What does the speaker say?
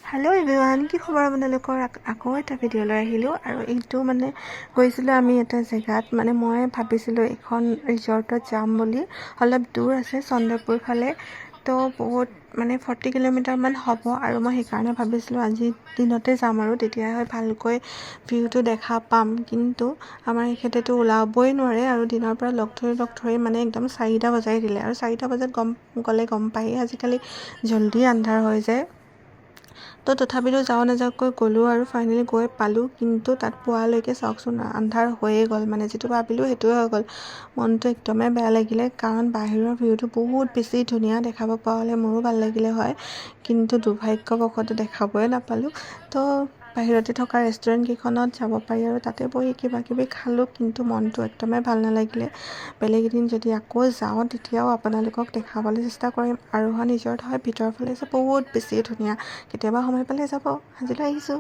Hello' everyone, কি খবৰ আপোনালোকৰ? আকৌ এটা ভিডিঅ' লৈ আহিলোঁ আৰু এইটো গৈছিলোঁ আমি এটা জেগাত। মই ভাবিছিলোঁ এখন ৰিজৰ্টত যাম বুলি। অলপ দূৰ আছে চন্দ্ৰপুৰ ফালে, তো বহুত 40 কিলোমিটাৰমান হ'ব আৰু মই সেইকাৰণে ভাবিছিলোঁ আজি দিনতে যাম আৰু তেতিয়াহে ভালকৈ ভিউটো দেখা পাম। কিন্তু আমাৰ এখেতেতো ওলাবই নোৱাৰে আৰু দিনৰ পৰা লগ ধৰি একদম 4টা বজাই দিলে আৰু 4টা বজাত গম পায়েই আজিকালি জল্দি আন্ধাৰ হৈ যায়। তো তথাপিতো যাওঁ নাযাওঁকৈ গ'লোঁ আৰু ফাইনেলি গৈ পালোঁ, কিন্তু তাত পোৱালৈকে চাওকচোন আন্ধাৰ হৈয়ে গ'ল। যিটো ভাবিলোঁ সেইটোৱে হৈ গ'ল। মনটো একদমেই বেয়া লাগিলে, কাৰণ বাহিৰৰ ভিউটো বহুত বেছি ধুনীয়া। দেখাব পোৱা হ'লে মোৰো ভাল লাগিলে হয়, কিন্তু দুৰ্ভাগ্যবশতঃ দেখাবই নাপালোঁ। তো বাহিৰতে থকা ৰেষ্টুৰেণ্টকেইখনত যাব পাৰি আৰু তাতে বহি কিবা কিবি খালোঁ, কিন্তু মনটো একদমেই ভাল নালাগিলে। বেলেগ এদিন যদি আকৌ যাওঁ তেতিয়াও আপোনালোকক দেখাবলৈ চেষ্টা কৰিম। আৰোহণ ৰিজৰ্ট হয়, ভিতৰৰ ফালে যে বহুত বেছি ধুনীয়া। কেতিয়াবা সময় পালে যাব। আজিলৈ আহিছোঁ।